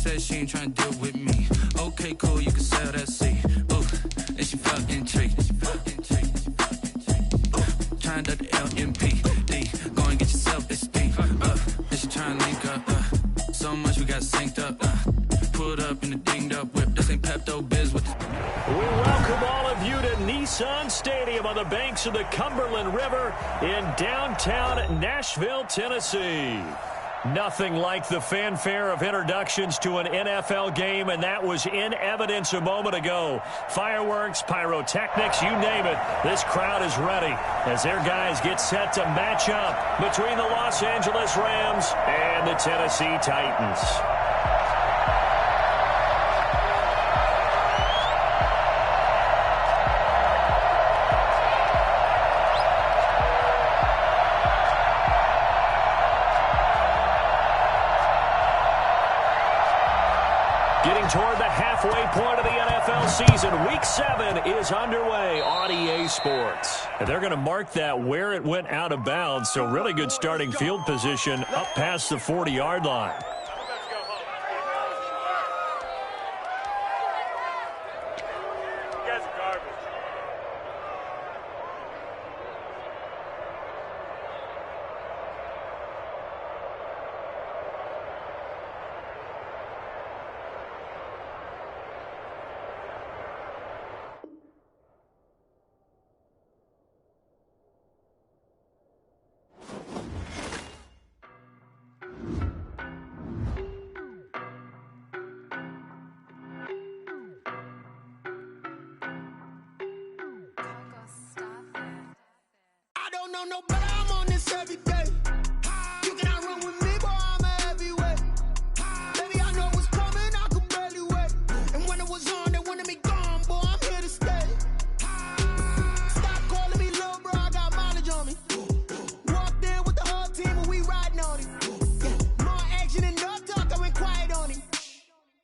said she ain't trying to deal with me. Okay, cool, you can sell that seat. Ooh, and she felt intrigued. Trying to the LMPD. Go and get yourself esteem. And she trying to link up. So much we got synced up. Pulled up in the dinged up whip. This ain't Pepto-Biz with the... We welcome all of you to Nissan Stadium on the banks of the Cumberland River in downtown Nashville, Tennessee. Nothing like the fanfare of introductions to an NFL game, and that was in evidence a moment ago. Fireworks, pyrotechnics, you name it. This crowd is ready as their guys get set to match up between the Los Angeles Rams and the Tennessee Titans. Getting toward the halfway point of the NFL season. Week 7 is underway on EA Sports. And they're going to mark that where it went out of bounds, so really good starting field position up past the 40-yard line. No, but I'm on this every day. You cannot run with me, boy, I'm a heavyweight. Baby, I know what's coming, I could barely wait. And when it was on, they wanted me gone, boy, I'm here to stay. Stop calling me little bro, I got mileage on me. Walked in with the whole team and we riding on it. Yeah. More action and no talk, I went quiet on it.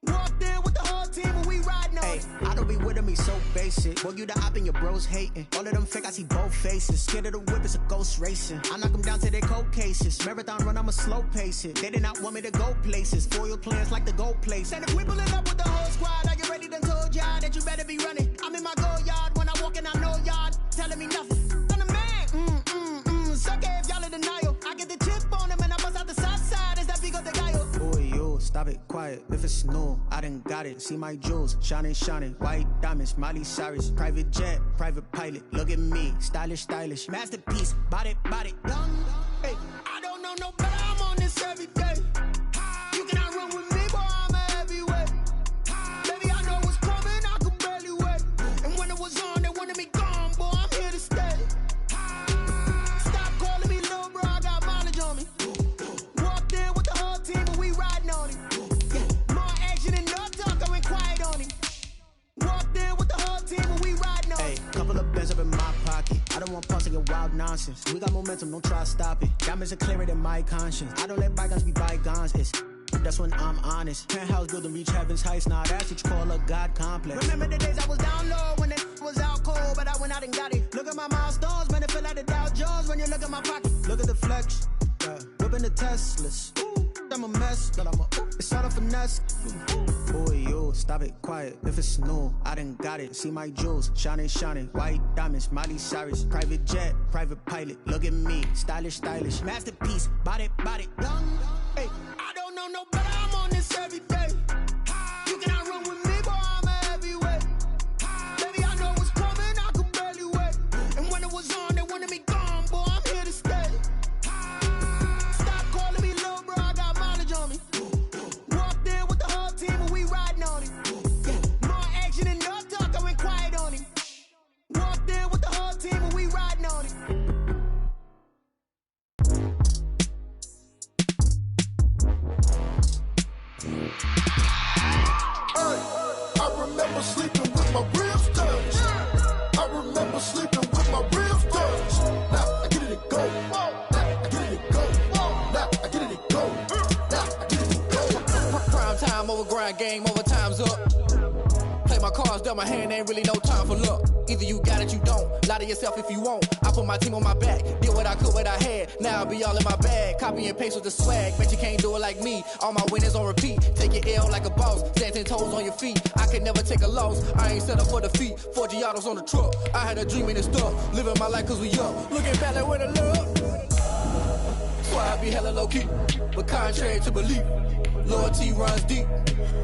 Walked in with the whole team and we riding on it. I don't be with me so basic. Boy, you the op and your bros hating. All of them fake, I see both faces. Scared of the whip, it's a ghost racing. I knock them down to their cold cases. Marathon run, I'ma slow pace it. They did not want me to go places. Foil plans like the gold place. And if we pulling up with the whole squad, are you ready? Done told y'all that you better be running. I'm in my go yard. When I walk in, I know y'all telling me nothing. I'm the man. Suck it if y'all in denial. I get the chip on them and I bust out the south side. Is that big of the guy? Boy, yo, stop it, quiet. If it's new, I done got it. See my jewels, shining, shining. White diamonds, Miley Cyrus. Private jet, private pilot. Look at me, stylish, stylish. Masterpiece, body, young. Hey, I don't know no better. I'm on this every day. You cannot run with me, boy, I'm a heavyweight. Baby, I know what's coming, I could barely wait. And when it was on, they wanted me gone, boy, I'm here to stay. Stop calling me little bro, I got mileage on me. Walked in with the whole team and we riding on it. Yeah. More action and no talk, I went quiet on it. Walked in with the whole team and we riding on it. Hey, couple of bands up in my pocket. I don't want pause to get wild nonsense. We got momentum, don't try to stop it. Diamonds are clearer than my conscience. I don't let bygones be bygones. That's when I'm honest. Penthouse building reach heaven's heights. Now that's what you call a God complex. Remember the days I was down low when it was out cold, but I went out and got it. Look at my milestones, man, it feel like the Dow Jones when you look at my pocket. Look at the flex, whipping the Teslas. I'm a mess, but it's all a finesse. Boy, yo, stop it, quiet. If it's new, I done got it. See my jewels, shining, shining. White diamonds, Miley Cyrus. Private jet, private pilot. Look at me, stylish, stylish. Masterpiece, body, young. Hey, I don't know no better. I'm on this every day. You cannot run with me, boy, I'm a heavyweight. Baby, I know what's coming, I could barely wait. And when it was on, they wanted me gone, boy, I'm here to stay. Stop calling me little bro, I got mileage on me. Walked in with the whole team and we riding on it. Yeah. More action and no talk, I went quiet on it. Walked in with the whole team and we riding on it. I remember sleeping with my ribs touched. I remember sleeping with my ribs touched. Now I get it and go. Now I get it and go. Now I get it and go. Now I get it and go. Prime time over grind game, over time's up. Play my cards, dealt my hand, ain't really no time for luck. Either you got it, you don't. Lie to yourself if you won't. I put my team on my back, did what I could, what I had. Now I'll be all in my bag. Copy and paste with the swag, bet you can't do it like me. All my winners on repeat. Take your L like a Stand 10 toes on your feet. I can never take a loss. I ain't set up for defeat. 4 Giottos on the truck. I had a dream and it's stuck. Living my life cause we up. Looking back like where the love. So I be hella low key. But contrary to belief, loyalty runs deep.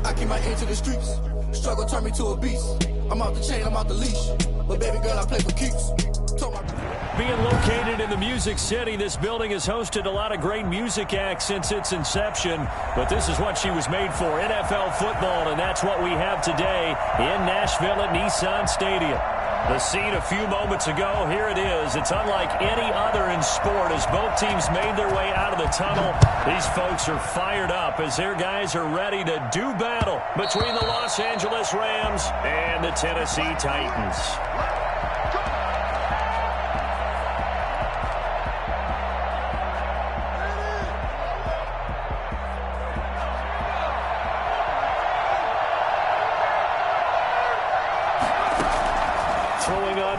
I keep my ear to the streets. Struggle turned me to a beast. I'm off the chain, I'm off the leash. But baby girl, I play for keeps. Being located in the Music City, this building has hosted a lot of great music acts since its inception. But this is what she was made for, NFL football, and that's what we have today in Nashville at Nissan Stadium. The scene a few moments ago, here it is. It's unlike any other in sport as both teams made their way out of the tunnel. These folks are fired up as their guys are ready to do battle between the Los Angeles Rams and the Tennessee Titans.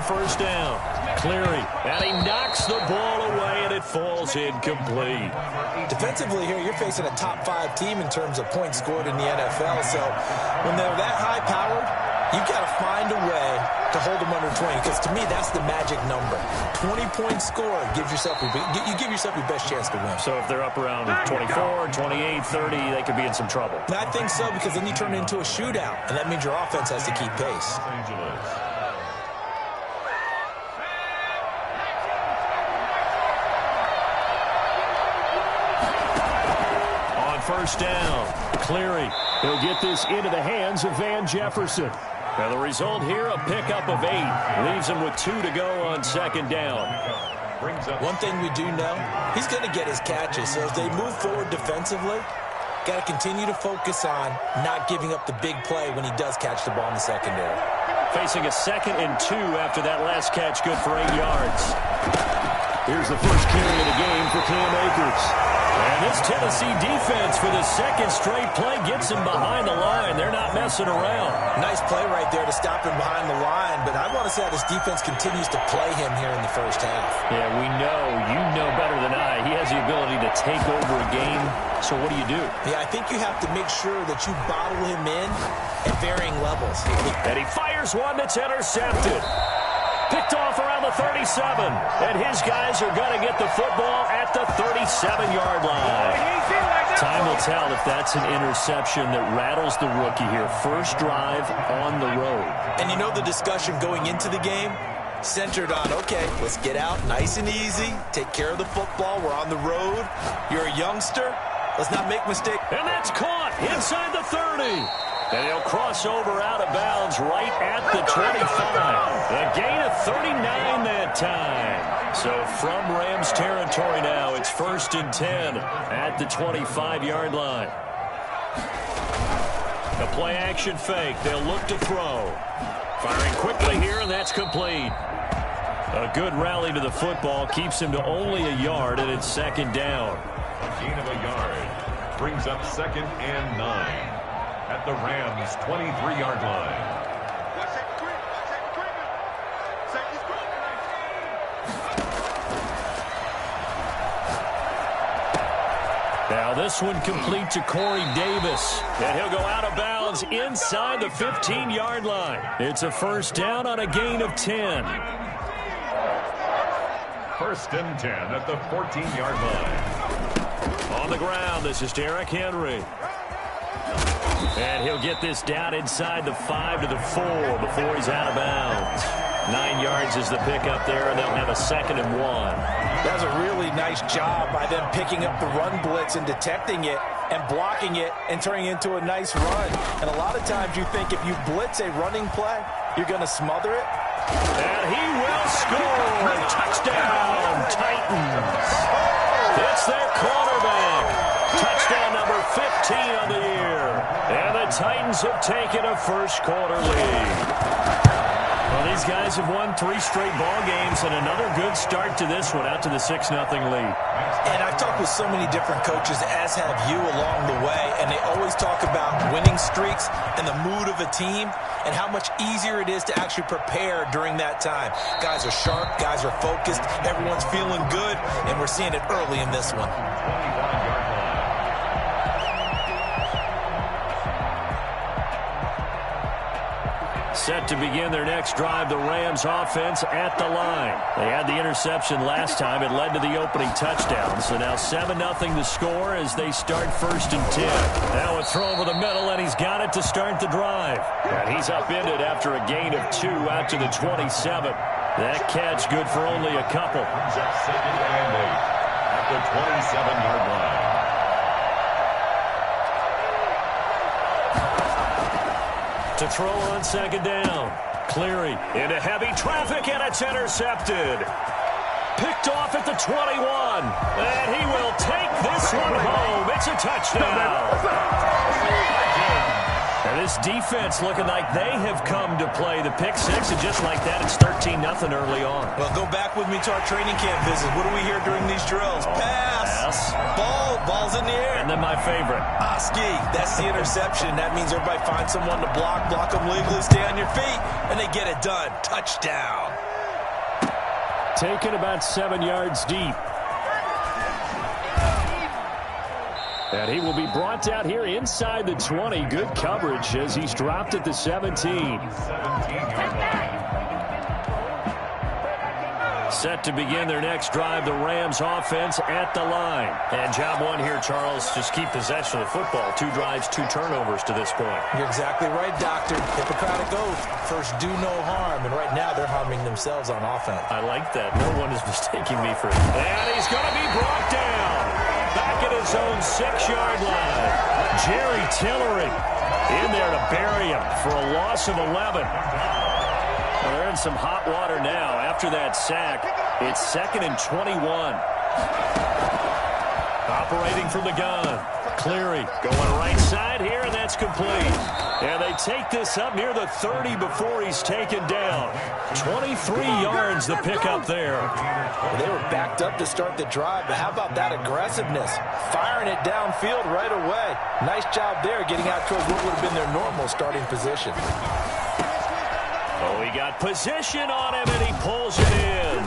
First down. Cleary, and he knocks the ball away, and it falls incomplete. Defensively here, you're facing a top 5 team in terms of points scored in the NFL. So when they're that high-powered, you've got to find a way to hold them under 20. Because to me, that's the magic number. 20 points scored gives yourself you give yourself your best chance to win. So if they're up around 24, 28, 30, they could be in some trouble. And I think so, because then you turn it into a shootout, and that means your offense has to keep pace. First down. Cleary. He'll get this into the hands of Van Jefferson. Now the result here, a pickup of 8. Leaves him with 2 to go on second down. One thing we do know, he's going to get his catches. So as they move forward defensively, got to continue to focus on not giving up the big play when he does catch the ball in the secondary. Facing a 2nd and 2 after that last catch, good for 8 yards. Here's the first carry of the game for Cam Akers. And this Tennessee defense for the 2nd straight play gets him behind the line. They're not messing around. Nice play right there to stop him behind the line, but I want to see how this defense continues to play him here in the first half. Yeah, we know. You know better than I. He has the ability to take over a game. So what do you do? Yeah, I think you have to make sure that you bottle him in at varying levels. And he fires one that's intercepted. Picked off around the 37, and his guys are going to get the football at the 37-yard line. Time will tell if that's an interception that rattles the rookie here. First drive on the road. And you know the discussion going into the game? Centered on, okay, let's get out nice and easy, take care of the football, we're on the road, you're a youngster, let's not make mistakes. And that's caught inside the 30. And he'll cross over out of bounds right at the 25. A gain of 39 that time. So from Rams territory now, it's 1st and 10 at the 25-yard line. The play action fake. They'll look to throw. Firing quickly here, and that's complete. A good rally to the football keeps him to only a yard, and it's 2nd down. A gain of a yard brings up 2nd and 9. At the Rams' 23-yard line. Now this one complete to Corey Davis. And he'll go out of bounds inside the 15-yard line. It's a first down on a gain of 10. 1st and 10 at the 14-yard line. On the ground, this is Derrick Henry. And he'll get this down inside the 5 to the 4 before he's out of bounds. 9 yards is the pickup there, and they'll have a 2nd and 1. That was a really nice job by them picking up the run blitz and detecting it and blocking it and turning it into a nice run. And a lot of times you think if you blitz a running play, you're going to smother it. And he will score. Touchdown, Titans. It's their quarterback. Touchdown number 15 on the year. And the Titans have taken a first-quarter lead. Well, these guys have won 3 straight ball games and another good start to this one, out to the 6-0 lead. And I've talked with so many different coaches, as have you along the way, and they always talk about winning streaks and the mood of a team and how much easier it is to actually prepare during that time. Guys are sharp, guys are focused, everyone's feeling good, and we're seeing it early in this one. Set to begin their next drive, the Rams offense at the line. They had the interception last time. It led to the opening touchdown. So now 7-0 the score as they start 1st and 10. Now a throw over the middle, and he's got it to start the drive. And he's upended after a gain of 2 out to the 27. That catch good for only a couple. 2nd and 8 at the 27-yard line. To throw on 2nd down. Cleary into heavy traffic, and it's intercepted. Picked off at the 21. And he will take this one home. It's a touchdown. And this defense looking like they have come to play the pick six, and just like that, it's 13-0 early on. Well, go back with me to our training camp visit. What do we hear during these drills? Pass. Ball's in the air. And then my favorite. Oski, that's the interception. That means everybody finds someone to block them legally, stay on your feet, and they get it done. Touchdown. Taken about 7 yards deep. And he will be brought down here inside the 20. Good coverage as he's dropped at the 17. Set to begin their next drive, the Rams offense at the line. And job one here, Charles, just keep possession of the football. 2 drives, 2 turnovers to this point. You're exactly right, Doctor. Hippocratic oath. First, do no harm. And right now, they're harming themselves on offense. I like that. No one is mistaking me for it. And he's going to be brought down. Back at his own 6-yard line. Jerry Tillery in there to bury him for a loss of 11. Well, they're in some hot water now after that sack. It's 2nd and 21. Operating from the gun. Cleary going right side here, and that's complete. And they take this up near the 30 before he's taken down. 23 yards the pickup there. Well, they were backed up to start the drive, but how about that aggressiveness? Firing it downfield right away. Nice job there getting out towards what would have been their normal starting position. Oh, he got position on him, and he pulls it in.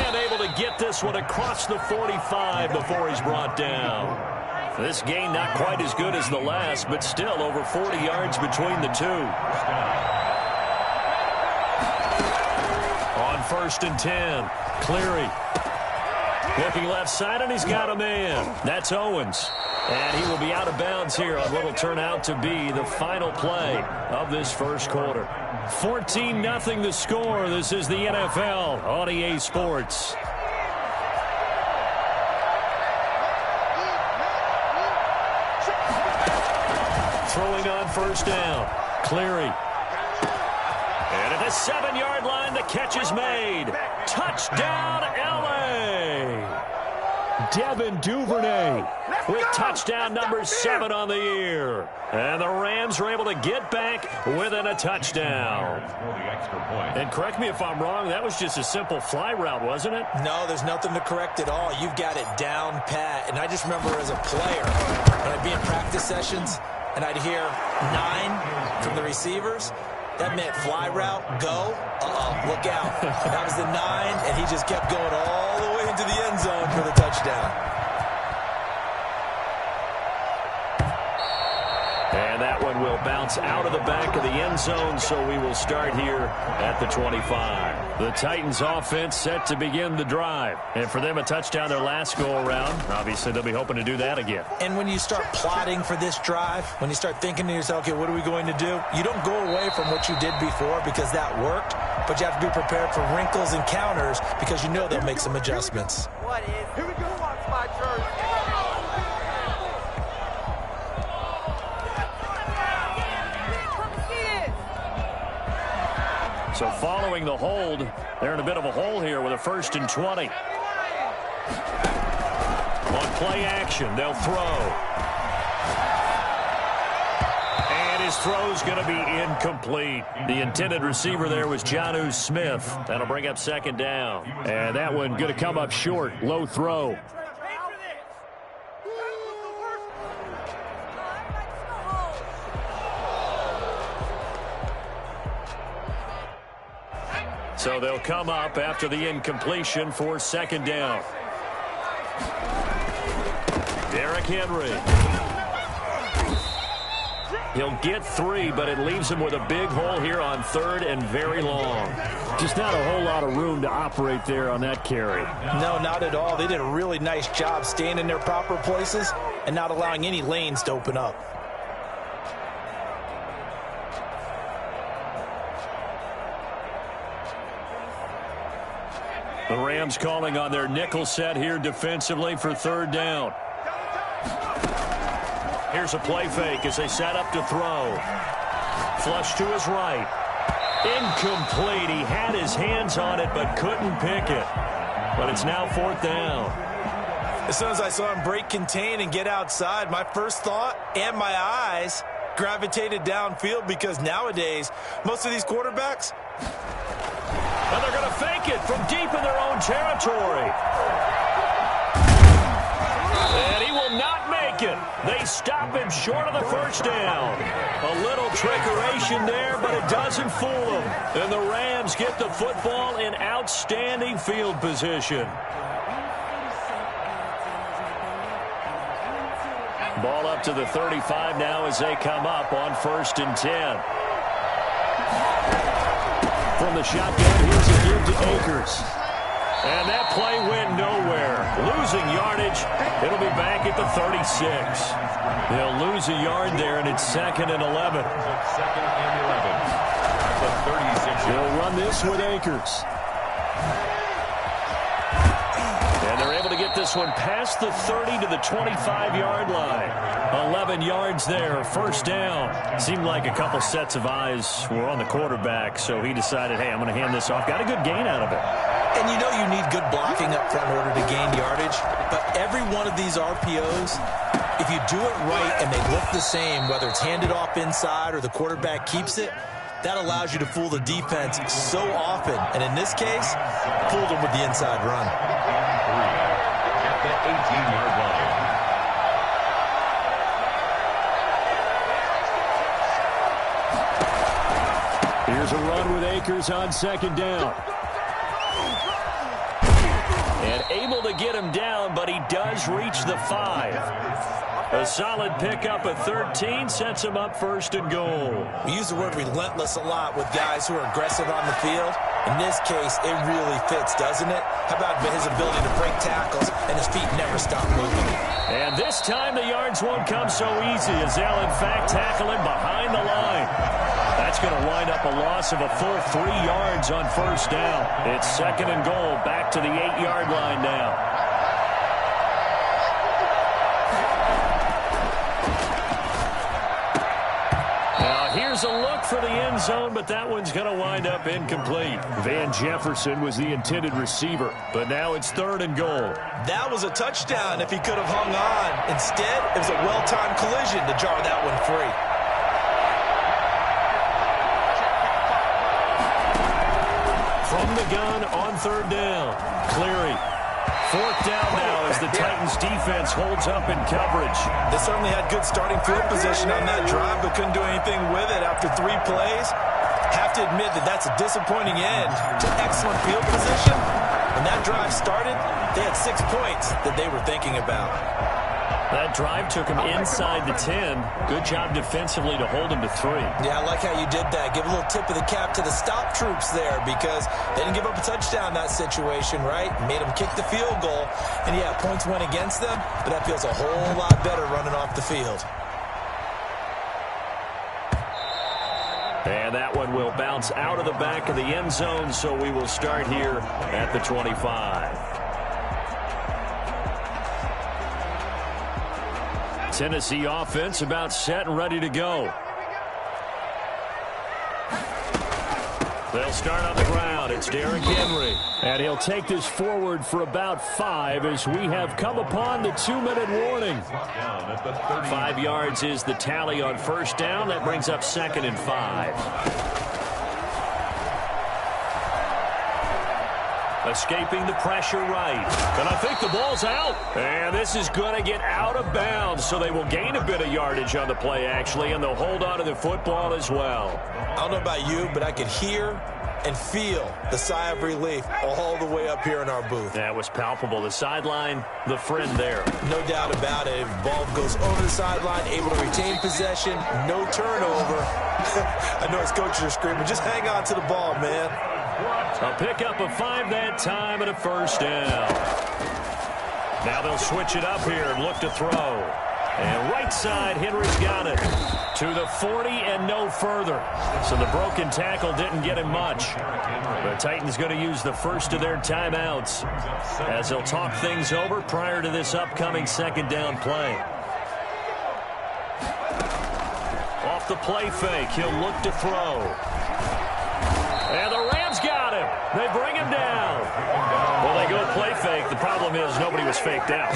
And able to get this one across the 45 before he's brought down. This gain not quite as good as the last, but still over 40 yards between the two. On 1st and 10, Cleary. Looking left side, and he's got a man. That's Owens. And he will be out of bounds here on what will turn out to be the final play of this first quarter. 14-0 the score. This is the NFL on EA Sports. Throwing on 1st down. Cleary. And at the 7-yard line, the catch is made. Touchdown, L.A. Devin Duvernay with touchdown number 7 on the year. And the Rams are able to get back within a touchdown. And correct me if I'm wrong, that was just a simple fly route, wasn't it? No, there's nothing to correct at all. You've got it down pat. And I just remember as a player, when I'd be in practice sessions, and I'd hear 9 from the receivers. That meant fly route, go, look out. That was the 9, and he just kept going all the way into the end zone for the touchdown. And that one will bounce out of the back of the end zone, so we will start here at the 25. The Titans offense set to begin the drive. And for them, a touchdown their last go-around. Obviously, they'll be hoping to do that again. And when you start plotting for this drive, when you start thinking to yourself, okay, what are we going to do? You don't go away from what you did before because that worked, but you have to be prepared for wrinkles and counters because you know they'll make some adjustments. What is? Here we go, watch my jersey. So following the hold, they're in a bit of a hole here with a 1st and 20. On play action, they'll throw. And his throw's going to be incomplete. The intended receiver there was Jonnu Smith. That'll bring up 2nd down. And that one going to come up short. Low throw. So they'll come up after the incompletion for 2nd down. Derrick Henry. He'll get 3, but it leaves him with a big hole here on 3rd and very long. Just not a whole lot of room to operate there on that carry. No, not at all. They did a really nice job staying in their proper places and not allowing any lanes to open up. The Rams calling on their nickel set here defensively for 3rd down. Here's a play fake as they set up to throw. Flush to his right. Incomplete. He had his hands on it but couldn't pick it. But it's now 4th down. As soon as I saw him break contain and get outside, my first thought and my eyes gravitated downfield, because nowadays most of these quarterbacks, and they're going to fake it from deep in their own territory. And he will not make it. They stop him short of the 1st down. A little trickeration there, but it doesn't fool them. And the Rams get the football in outstanding field position. Ball up to the 35 now as they come up on 1st and 10. From the shotgun, here's a give to Akers. And that play went nowhere. Losing yardage. It'll be back at the 36. They'll lose a yard there, and it's 2nd and 11. 2nd and 11. The 36. They'll run this with Akers. And they're able to get this one past the 30 to the 25-yard line. 11 yards there, 1st down. Seemed like a couple sets of eyes were on the quarterback, so he decided, hey, I'm going to hand this off. Got a good gain out of it. and you know you need good blocking up front in order to gain yardage, but every one of these RPOs, if you do it right and they look the same, whether it's handed off inside or the quarterback keeps it, that allows you to fool the defense so often. And in this case, fooled them with the inside run. At the 18-yard line. Here's a run with Akers on 2nd down. And able to get him down, but he does reach the 5. A solid pickup at 13 sets him up 1st and goal. We use the word relentless a lot with guys who are aggressive on the field. In this case, it really fits, doesn't it? How about his ability to break tackles and his feet never stop moving? And this time the yards won't come so easy as they'll in fact tackle him behind the line. That's going to wind up a loss of a full 3 yards on 1st down. It's 2nd and goal, back to the 8-yard line now. Here's a look for the end zone, but that one's going to wind up incomplete. Van Jefferson was the intended receiver, but now it's 3rd and goal. That was a touchdown if he could have hung on. Instead, it was a well-timed collision to jar that one free. From the gun on 3rd down, Cleary. 4th down now as the Titans defense holds up in coverage. They certainly had good starting field position on that drive, but couldn't do anything with it after 3 plays. Have to admit that that's a disappointing end to excellent field position. When that drive started, they had 6 points that they were thinking about. That drive took him inside the 10. Good job defensively to hold him to 3. Yeah, I like how you did that. Give a little tip of the cap to the stop troops there because they didn't give up a touchdown in that situation, right? Made them kick the field goal. And, yeah, points went against them, but that feels a whole lot better running off the field. And that one will bounce out of the back of the end zone, so we will start here at the 25. Tennessee offense about set and ready to go. They'll start on the ground. It's Derrick Henry. And he'll take this forward for about 5 as we have come upon the 2-minute warning. 5 yards is the tally on 1st down. That brings up 2nd and 5. Escaping the pressure right. And I think the ball's out. And this is going to get out of bounds, so they will gain a bit of yardage on the play, actually, and they'll hold on to the football as well. I don't know about you, but I could hear and feel the sigh of relief all the way up here in our booth. That was palpable. The sideline, the friend there. No doubt about it. Ball goes over the sideline, able to retain possession, no turnover. I know his coaches are screaming, just hang on to the ball, man. A pickup of 5 that time and a first down. Now they'll switch it up here and look to throw. And right side, Henry's got it. To the 40 and no further. So the broken tackle didn't get him much. The Titans going to use the first of their timeouts as they'll talk things over prior to this upcoming second down play. Off the play fake, he'll look to throw. And the Rams got him. They bring him down. Well, they go play fake. The problem is nobody was faked out.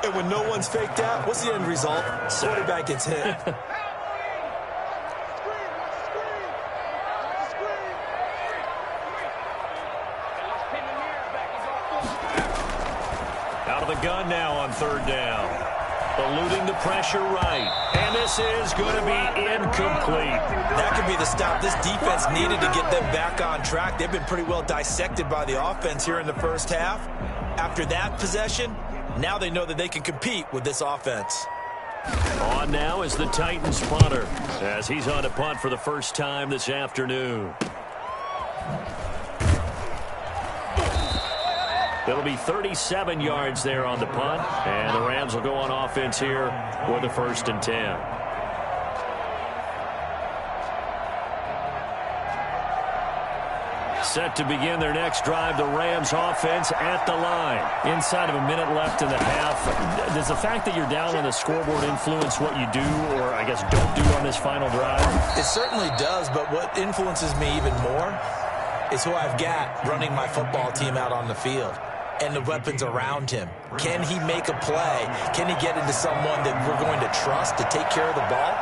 And when no one's faked out, what's the end result? Quarterback gets hit. Out of the gun now on third down. Eluding the pressure right. And this is going to be incomplete. That could be the stop this defense needed to get them back on track. They've been pretty well dissected by the offense here in the first half. After that possession, now they know that they can compete with this offense. On now is the Titans punter as he's on to punt for the first time this afternoon. It'll be 37 yards there on the punt, and the Rams will go on offense here with a 1st and 10. Set to begin their next drive, the Rams offense at the line. Inside of a minute left in the half. Does the fact that you're down on the scoreboard influence what you do, or I guess don't do on this final drive? It certainly does, but what influences me even more is who I've got running my football team out on the field and the weapons around him. Can he make a play? Can he get into someone that we're going to trust to take care of the ball?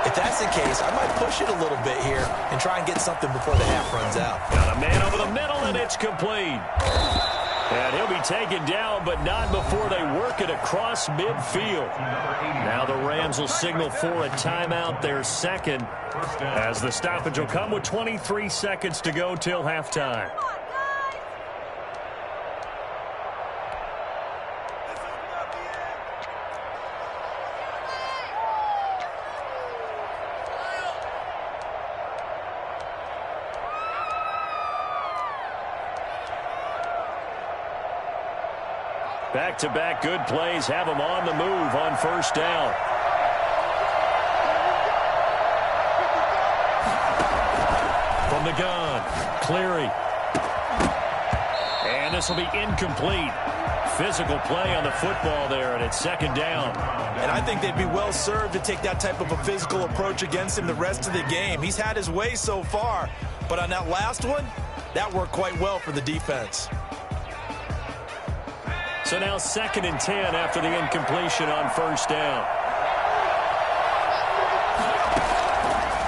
If that's the case, I might push it a little bit here and try and get something before the half runs out. Got a man over the middle, and it's complete. And he'll be taken down, but not before they work it across midfield. Now the Rams will signal for a timeout, their second, as the stoppage will come with 23 seconds to go till halftime. Back-to-back good plays have them on the move on first down. From the gun, Cleary. And this will be incomplete. Physical play on the football there, and it's second down. And I think they'd be well served to take that type of a physical approach against him the rest of the game. He's had his way so far, but on that last one, that worked quite well for the defense. So now 2nd and 10 after the incompletion on first down.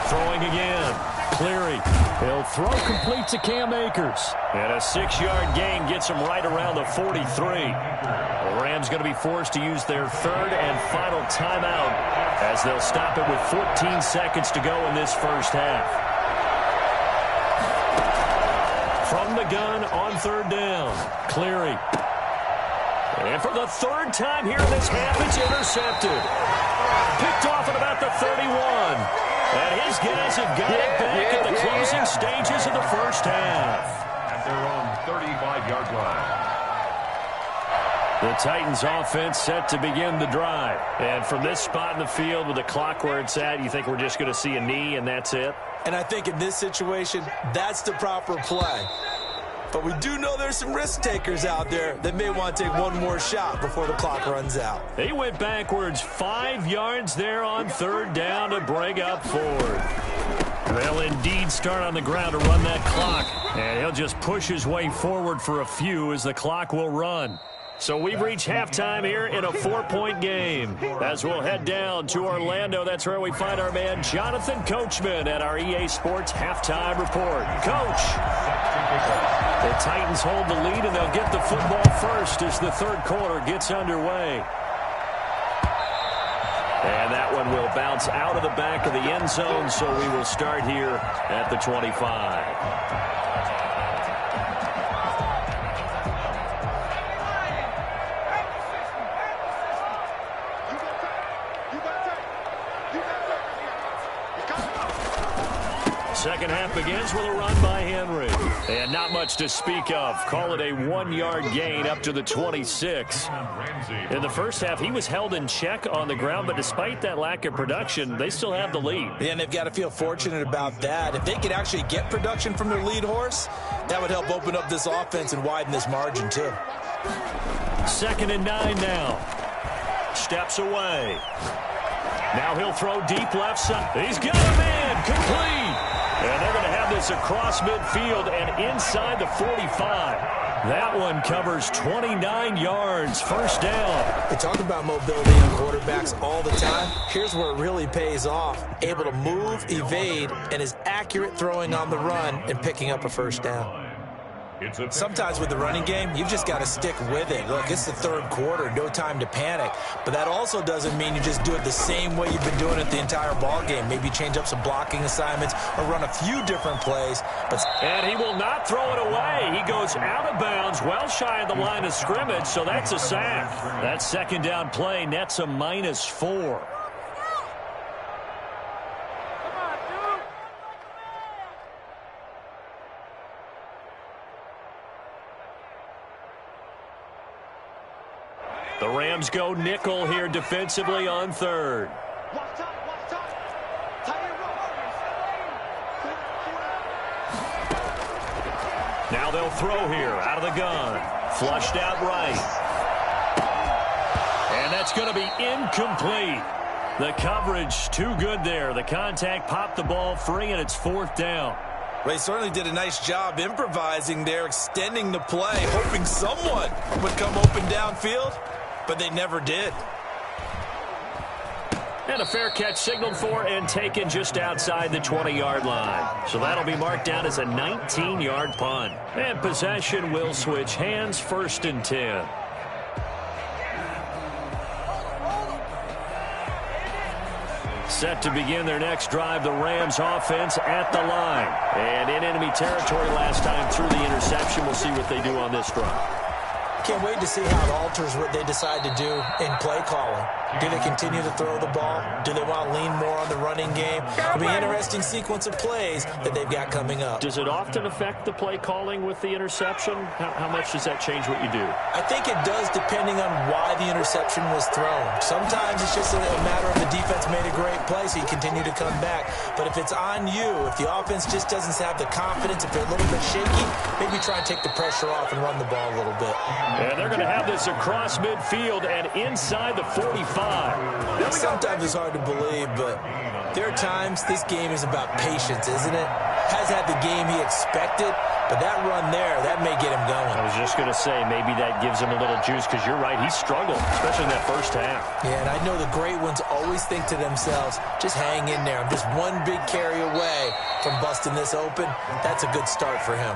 Throwing again. Cleary. He'll throw complete to Cam Akers. And a 6-yard gain gets him right around the 43. The Rams going to be forced to use their 3rd and final timeout as they'll stop it with 14 seconds to go in this first half. From the gun on 3rd down. Cleary. And for the 3rd time here in this half, it's intercepted. Picked off at about the 31. And his guys have got it back at the closing stages of the first half. At their own 35-yard line. The Titans offense set to begin the drive. And from this spot in the field with the clock where it's at, you think we're just going to see a knee and that's it? And I think in this situation, that's the proper play. But we do know there's some risk takers out there that may want to take one more shot before the clock runs out. He went backwards 5 yards there on 3rd down to bring up 4th. They'll indeed start on the ground to run that clock. And he'll just push his way forward for a few as the clock will run. So we've reached halftime here in a 4-point game. As we'll head down to Orlando, that's where we find our man Jonathan Coachman at our EA Sports Halftime Report. Coach. The Titans hold the lead, and they'll get the football first as the third quarter gets underway. And that one will bounce out of the back of the end zone, so we will start here at the 25. Second half begins with a run by Henry. And not much to speak of. Call it a 1-yard gain up to the 26. In the first half, he was held in check on the ground, but despite that lack of production, they still have the lead. Yeah, and they've got to feel fortunate about that. If they could actually get production from their lead horse, that would help open up this offense and widen this margin, too. 2nd and 9 now. Steps away. Now he'll throw deep left side. He's got a man. Complete. And they're going to have this across midfield and inside the 45. That one covers 29 yards. First down. They talk about mobility on quarterbacks all the time. Here's where it really pays off. Able to move, evade, and is accurate throwing on the run and picking up a first down. Sometimes with the running game, you've just got to stick with it. Look, it's the third quarter, no time to panic. But that also doesn't mean you just do it the same way you've been doing it the entire ball game. Maybe change up some blocking assignments or run a few different plays. And he will not throw it away. He goes out of bounds, well shy of the line of scrimmage, so that's a sack. That second down play nets a -4. The Rams go nickel here defensively on third. Now they'll throw here out of the gun. Flushed out right. And that's going to be incomplete. The coverage too good there. The contact popped the ball free, and it's 4th down. They certainly did a nice job improvising there, extending the play, hoping someone would come open downfield. But they never did. And a fair catch signaled for and taken just outside the 20-yard line. So that'll be marked down as a 19-yard punt. And possession will switch hands, 1st and 10. Set to begin their next drive, the Rams offense at the line. And in enemy territory last time through the interception. We'll see what they do on this drive. Can't wait to see how it alters what they decide to do in play calling. Do they continue to throw the ball? Do they want to lean more on the running game? It'll be an interesting sequence of plays that they've got coming up. Does it often affect the play calling with the interception? How much does that change what you do? I think it does, depending on why the interception was thrown. Sometimes it's just a matter of the defense made a great play, so you continue to come back. But if it's on you, if the offense just doesn't have the confidence, if they're a little bit shaky, maybe try and take the pressure off and run the ball a little bit. And they're going to have this across midfield and inside the 45. Sometimes it's hard to believe, but there are times this game is about patience, isn't it? Has had the game he expected, but that run there, that may get him going. I was just going to say, maybe that gives him a little juice, because you're right, he struggled, especially in that first half. Yeah, and I know the great ones always think to themselves, just hang in there. I'm just one big carry away from busting this open. That's a good start for him.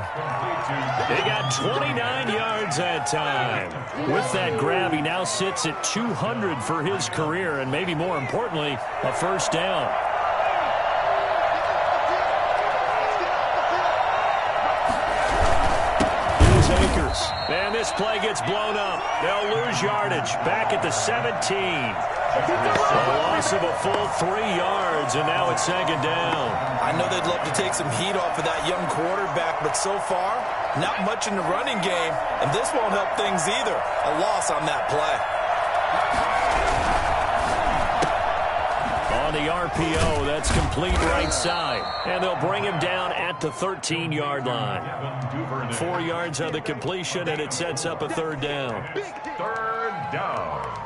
They got 29 yards that time. With that grab, he now sits at 200 for his career, and maybe more importantly, a first down. And this play gets blown up. They'll lose yardage. Back at the 17. A loss of a full 3 yards, and now it's 2nd down. I know they'd love to take some heat off of that young quarterback, but so far, not much in the running game, and this won't help things either. A loss on that play. On the RPO, that's complete right side. And they'll bring him down at the 13-yard line. 4 yards on the completion, and it sets up a 3rd down. 3rd down.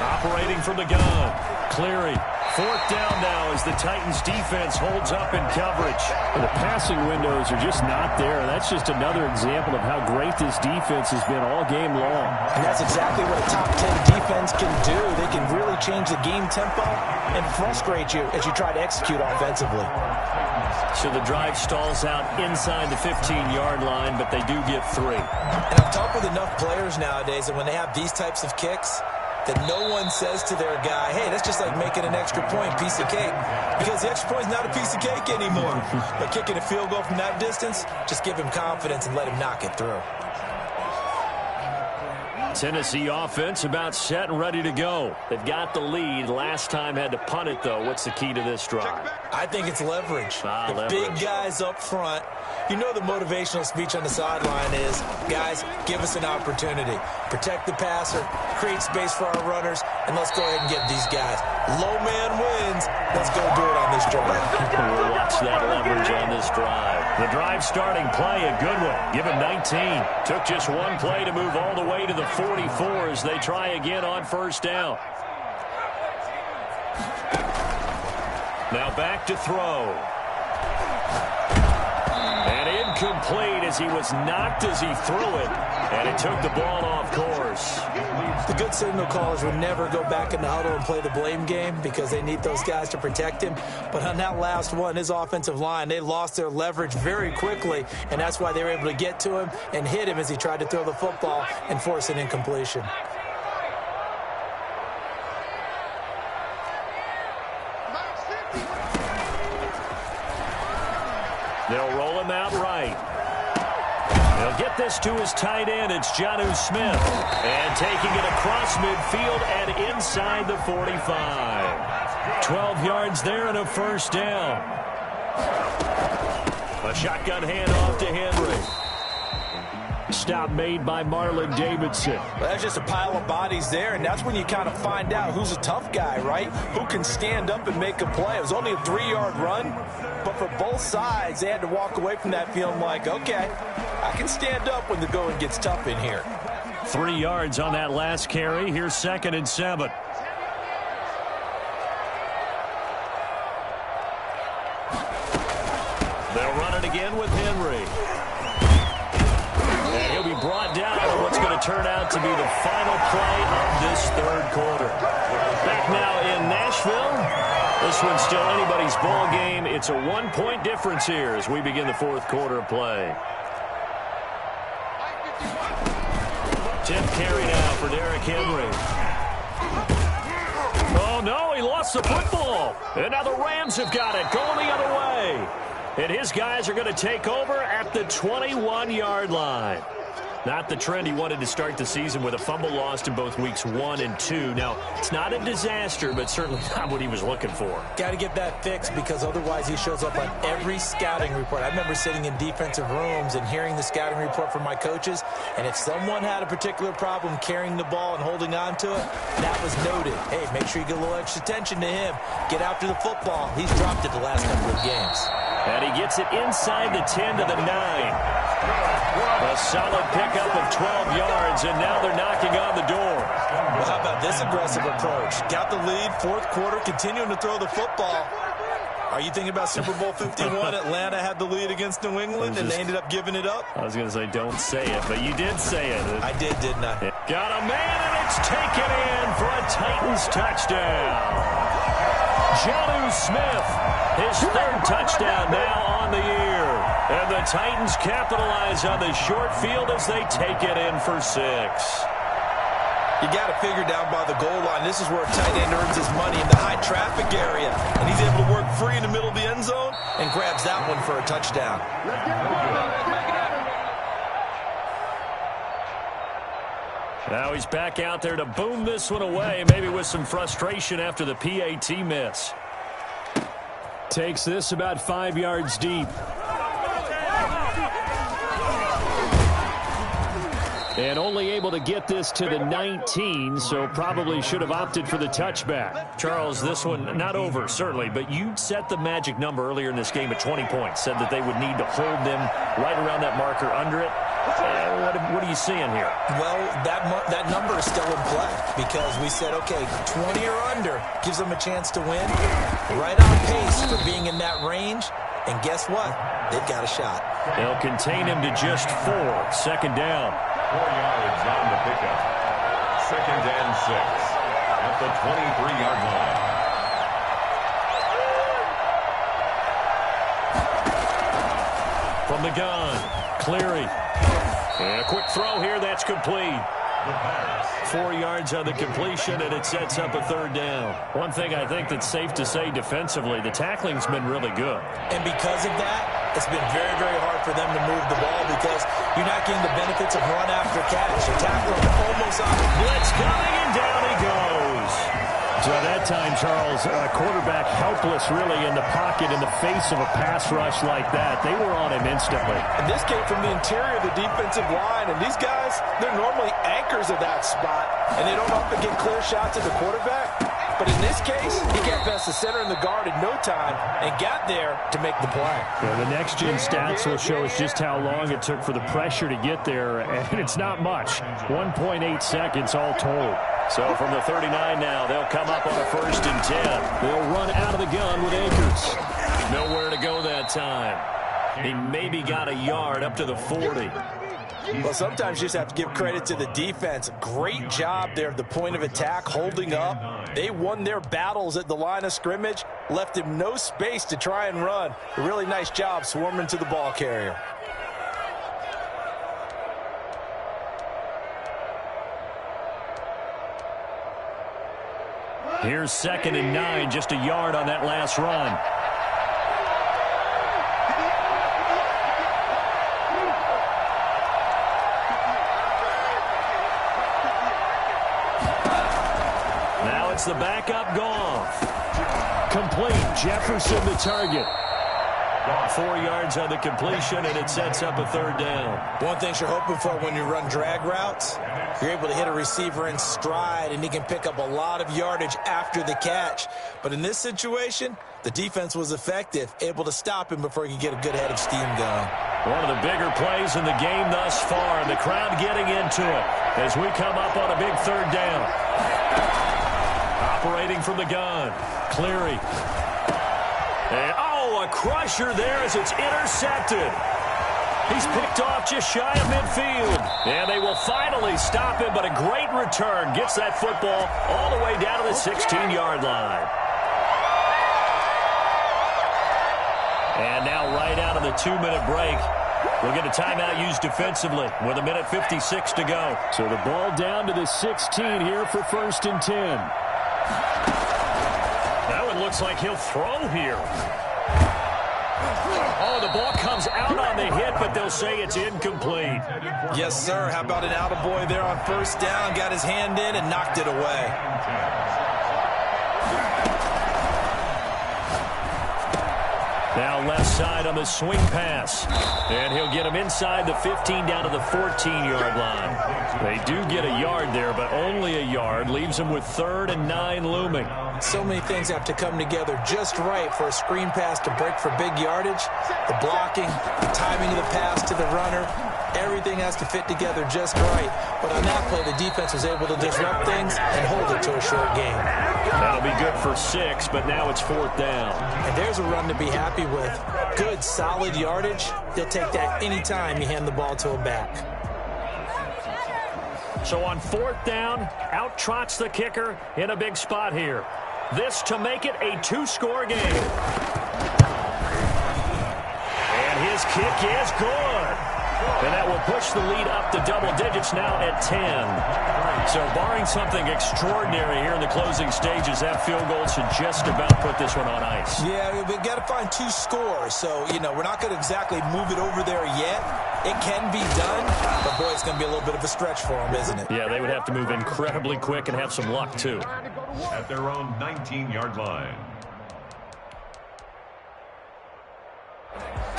Operating from the gun. Cleary 4th down now as the Titans defense holds up in coverage. The passing windows are just not there. That's just another example of how great this defense has been all game long. And that's exactly what a top 10 defense can do. They can really change the game tempo and frustrate you as you try to execute offensively. So the drive stalls out inside the 15-yard line, but they do get 3. And I've talked with enough players nowadays, and when they have these types of kicks, that no one says to their guy, hey, that's just like making an extra point, piece of cake. Because the extra point is not a piece of cake anymore. But kicking a field goal from that distance, just give him confidence and let him knock it through. Tennessee offense about set and ready to go. They've got the lead. Last time had to punt it, though. What's the key to this drive? I think it's leverage. Leverage. Big guys up front. You know the motivational speech on the sideline is, guys, give us an opportunity. Protect the passer, create space for our runners, and let's go ahead and get these guys. Low man wins. Let's go do it on this drive. We'll watch that leverage on this drive. The drive starting play, a good one. Give him 19. Took just one play to move all the way to the 44 as they try again on 1st down. Now back to throw. And incomplete as he was knocked as he threw it. And it took the ball off course. The good signal callers would never go back in the huddle and play the blame game because they need those guys to protect him. But on that last one, his offensive line, they lost their leverage very quickly, and that's why they were able to get to him and hit him as he tried to throw the football and force an incompletion. They'll roll him out right. They'll get this to his tight end. It's Jonnu Smith. And taking it across midfield and inside the 45. 12 yards there and a 1st down. A shotgun handoff to Henry. Stop made by Marlon Davidson. Well, that's just a pile of bodies there, and that's when you kind of find out who's a tough guy, right? Who can stand up and make a play. It was only a 3-yard run, but for both sides, they had to walk away from that feeling like, okay, I can stand up when the going gets tough in here. 3 yards on that last carry. Here's 2nd and 7. They'll run it again with Henry. And he'll be brought down on what's going to turn out to be the final play of this 3rd quarter. Back now in Nashville. This one's still anybody's ball game. It's a 1-point difference here as we begin the 4th quarter of play. 10th carry now for Derrick Henry. Oh, no, he lost the football. And now the Rams have got it, going the other way. And his guys are going to take over at the 21-yard line. Not the trend he wanted to start the season with a fumble lost in both weeks 1 and 2. Now, it's not a disaster, but certainly not what he was looking for. Got to get that fixed because otherwise he shows up on every scouting report. I remember sitting in defensive rooms and hearing the scouting report from my coaches, and if someone had a particular problem carrying the ball and holding on to it, that was noted. Hey, make sure you get a little extra attention to him. Get after the football. He's dropped it the last couple of games. And he gets it inside the 10 to the 9. A solid pickup of 12 yards, and now they're knocking on the door. Well, how about this aggressive approach? Got the lead, 4th quarter, continuing to throw the football. Are you thinking about Super Bowl 51? Atlanta had the lead against New England, and they ended up giving it up? I was going to say, don't say it, but you did say it. I didn't I? Got a man, and it's taken in for a Titans touchdown. Jonnu Smith, his 3rd touchdown now on the year. And the Titans capitalize on the short field as they take it in for 6. You got to figure down by the goal line. This is where a tight end earns his money in the high traffic area. And he's able to work free in the middle of the end zone and grabs that one for a touchdown. Now he's back out there to boom this one away, maybe with some frustration after the PAT miss. Takes this about 5 yards deep. And only able to get this to the 19, so probably should have opted for the touchback. Charles, this one not over, certainly, but you set the magic number earlier in this game at 20 points. Said that they would need to hold them right around that marker under it. What are you seeing here? Well, that number is still in play because we said, okay, 20 or under gives them a chance to win. Right on pace for being in that range. And guess what? They've got a shot. They'll contain him to just 4. Second down. 4 yards on the pickup. Second and 6 at the 23-yard line. From the gun, Cleary. And a quick throw here, that's complete. 4 yards on the completion, and it sets up a third down. One thing I think that's safe to say defensively, the tackling's been really good. And because of that, it's been very, very hard for them to move the ball because you're not getting the benefits of run after catch. You're tackling almost on the blitz coming, and down he goes. So at that time, Charles, quarterback helpless really in the pocket in the face of a pass rush like that. They were on him instantly. And this came from the interior of the defensive line. And these guys, they're normally anchors of that spot. And they don't often get clear shots at the quarterback. But in this case, he got past the center and the guard in no time and got there to make the play. Yeah, the next-gen stats will show us just how long it took for the pressure to get there. And it's not much. 1.8 seconds all told. So from the 39 now, they'll come up on a 1st and 10. They'll run out of the gun with Akers. Nowhere to go that time. He maybe got a yard up to the 40. Well, sometimes you just have to give credit to the defense. Great job there at the point of attack, holding up. They won their battles at the line of scrimmage, left him no space to try and run. A really nice job swarming to the ball carrier. Here's 2nd and 9, just a yard on that last run. Now it's the backup Goff. Complete. Jefferson the target. 4 yards on the completion, and it sets up a third down. One thing you're hoping for when you run drag routes, you're able to hit a receiver in stride, and he can pick up a lot of yardage after the catch. But in this situation, the defense was effective, able to stop him before he could get a good head of steam going. One of the bigger plays in the game thus far, and the crowd getting into it as we come up on a big third down. Operating from the gun, Cleary. And, a crusher there as it's intercepted. He's picked off just shy of midfield. And they will finally stop him, but a great return. Gets that football all the way down to the 16-yard line. And now right out of the 2-minute break, we'll get a timeout used defensively with 1:56 to go. So the ball down to the 16 here for 1st and 10. Now it looks like he'll throw here. Oh, the ball comes out on the hit, but they'll say it's incomplete. Yes, sir. How about an attaboy there on 1st down? Got his hand in and knocked it away. Now left side on the swing pass. And he'll get him inside the 15 down to the 14-yard line. They do get a yard there, but only a yard. Leaves him with 3rd and 9 looming. So many things have to come together just right for a screen pass to break for big yardage. The blocking, the timing of the pass to the runner, everything has to fit together just right. But on that play, the defense was able to disrupt things and hold it to a short game. That'll be good for 6, but now it's 4th down. And there's a run to be happy with. Good, solid yardage. He'll take that anytime you hand the ball to a back. So on 4th down, out trots the kicker in a big spot here. This to make it a 2-score game. And his kick is good. And that will push the lead up to double digits now at 10. So barring something extraordinary here in the closing stages, that field goal should just about put this one on ice. Yeah, we've got to find 2 scores. So, we're not going to exactly move it over there yet. It can be done, but boy, it's going to be a little bit of a stretch for them, isn't it? Yeah, they would have to move incredibly quick and have some luck, too. At their own 19-yard line.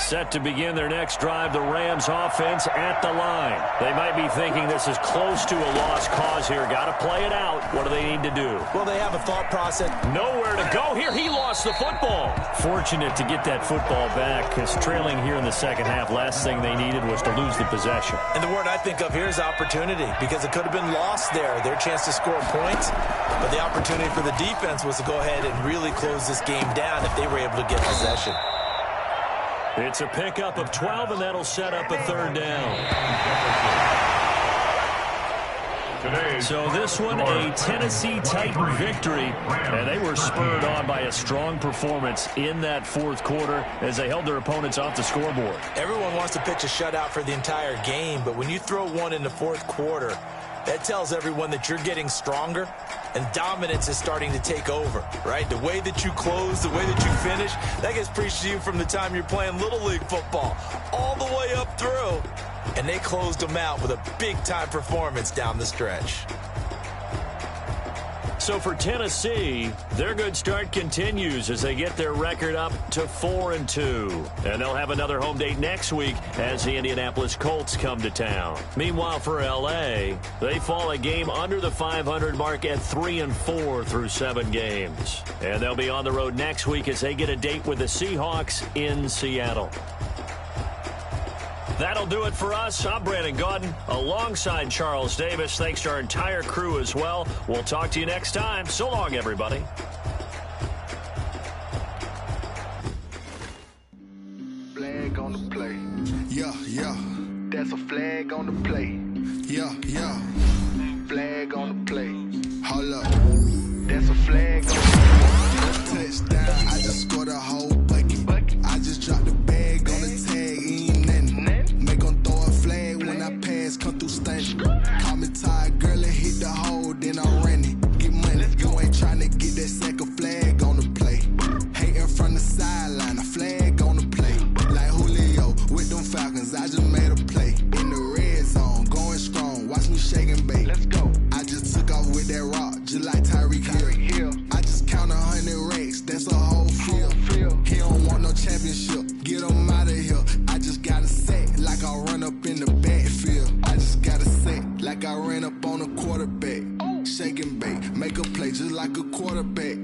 Set to begin their next drive, the Rams offense at the line. They might be thinking this is close to a lost cause here. Got to play it out. What do they need to do? Well, they have a thought process. Nowhere to go here. He lost the football. Fortunate to get that football back, because trailing here in the second half, last thing they needed was to lose the possession. And the word I think of here is opportunity, because it could have been lost there, their chance to score points. But the opportunity for the defense was to go ahead and really close this game down if they were able to get possession. It's a pickup of 12, and that'll set up a third down. So this one, a Tennessee Titan victory, and they were spurred on by a strong performance in that fourth quarter as they held their opponents off the scoreboard. Everyone wants to pitch a shutout for the entire game, but when you throw one in the fourth quarter, that tells everyone that you're getting stronger and dominance is starting to take over, right? The way that you close, the way that you finish, that gets preached to you from the time you're playing Little League football all the way up through. And they closed them out with a big-time performance down the stretch. So for Tennessee, their good start continues as they get their record up to 4-2. And they'll have another home date next week as the Indianapolis Colts come to town. Meanwhile, for L.A., they fall a game under the 500 mark at 3-4 through 7 games. And they'll be on the road next week as they get a date with the Seahawks in Seattle. That'll do it for us. I'm Brandon Gaudin alongside Charles Davis. Thanks to our entire crew as well. We'll talk to you next time. So long, everybody. Flag on the play. Yeah, yeah. That's a flag on the play. Yeah, yeah. Flag on the play. Hold up. That's a flag on the play. Touchdown, I just scored a whole bucket. I just dropped the bag on the tag. Make them throw a flag when I pass, come through stunting. Call me tired, girl, and hit the hole, then I ran it. Get money, you ain't trying to get that second flag on the play. Hating from the sideline, a flag on the play. Like Julio with them Falcons, I just made a play. In the red zone, going strong, watch me shake and bake. Let's go. I just took off with that rock, just like Tyreek Hill. I just count 100 racks, that's a whole field. He don't want no championship, get him out of here. I just gotta say, like I run up in the backfield. I just gotta say, like I ran up on a quarterback. Shake and bake, make a play just like a quarterback.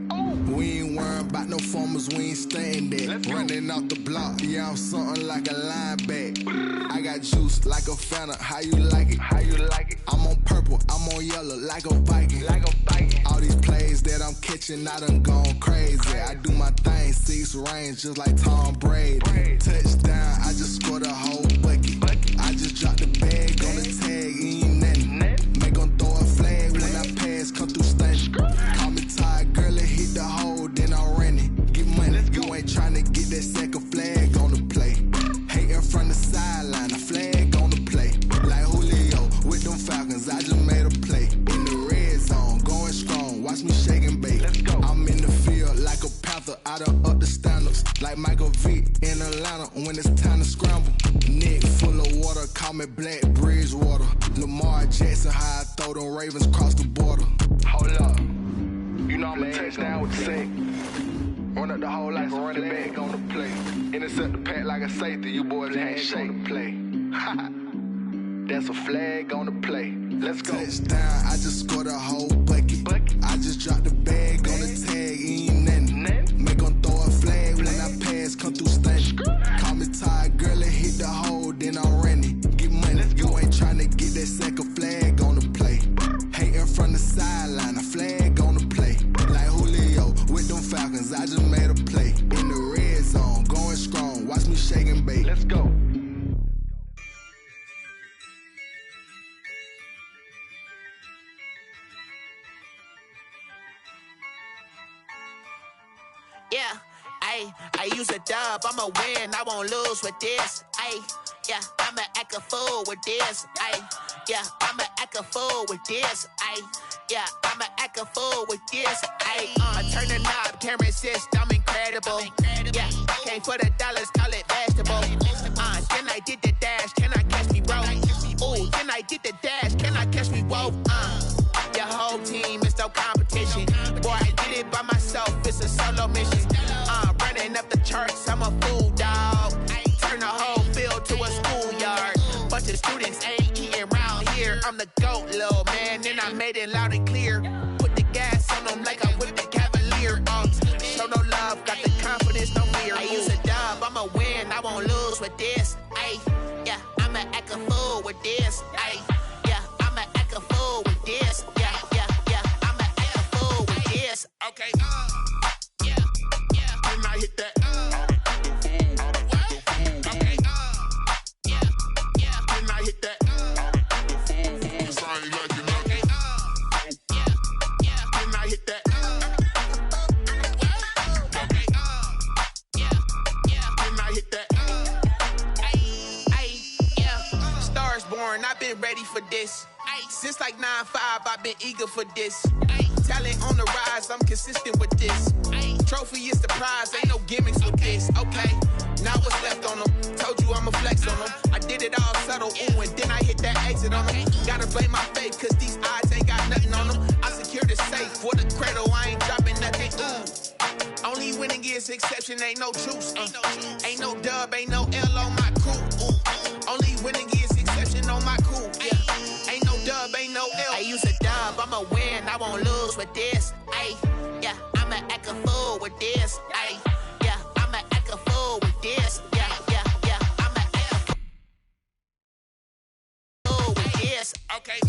We ain't worrying about no formers, we ain't staying there. Running off the block, yeah, I'm something like a linebacker. I got juice like a Fanta, how you like it? How you like it? I'm on purple, I'm on yellow, like a Viking. Like a Viking. All these plays that I'm catching, I done gone crazy. I do my thing, 6 range, just like Tom Brady. Touchdown, I just scored a whole bucket. I just dropped the bag on the tag, ain't nothing. Make them throw a flag when I pass, come through stunting. Call me tired, girl, and hit the hole, then I ran it. Get money, you ain't trying to get that second flag on the play. Hating from the sideline, a flag on the play. Like Julio with them Falcons, I just made a play. In the red zone, going strong, watch me shake and bake. Let's go. I'm in the field like a Panther, I done up the standards. Like Michael Vick in Atlanta when it's time to scramble. Neck full of water, call me Black Bridgewater. Lamar Jackson, how I throw them Ravens cross the border. Hold up. You know I'm a touchdown with the sack. Run up the hole like a running back on the play. Intercept the pack like a safety, you boys ain't shake the play. That's a flag on the play. Let's go. Touchdown, I just scored a whole bucket. I just dropped the bag on the tag, ain't nothing. Make them throw a flag when I pass, come through stunting. Call me tired, girl, and hit the hole, then I ran it. Get money, you ain't trying to get that second flag on the play. Hating from the sideline, a flag on the play. Like Julio with them Falcons, I just made a play. In the red zone, going strong, watch me shake and bake. Let's go. Yeah, I use a dub, I'ma win, I won't lose with this. Yeah, I'ma act a fool with this. Yeah, I'ma act a fool with this. Yeah, I'ma act a fool with this. I turn the knob, can't resist, I'm incredible. Yeah, came for the dollars, call it vegetable. Then I did the dash, can I catch me, bro? Ooh, then I did the dash, can I catch me, whoa? Your whole team is no competition. Boy, I did it by myself, it's a solo mission. Running up the charts, I'm a fool, dog. Turn been ready for this. Since like 9-5, I've been eager for this. Talent on the rise, I'm consistent with this. Trophy is the prize, ain't no gimmicks with this. Okay, now what's left on them? Told you I'ma flex on them. I did it all subtle, ooh, and then I hit that exit on them. Gotta blame my faith, cause these eyes ain't got nothing on them. I secured the safe for the cradle, I ain't dropping nothing, ooh. Only winning is exception, ain't no truce. Ain't no dub, ain't no L on my crew. Only winning is exception on my crew. Yeah. Ain't no dub, ain't no L. I use a dub, I'ma win, I won't lose with this. Ay, yeah, I'ma act a fool with this. Ay, yeah, I'ma act a fool with this. Yeah, I'ma act a fool with this. Okay.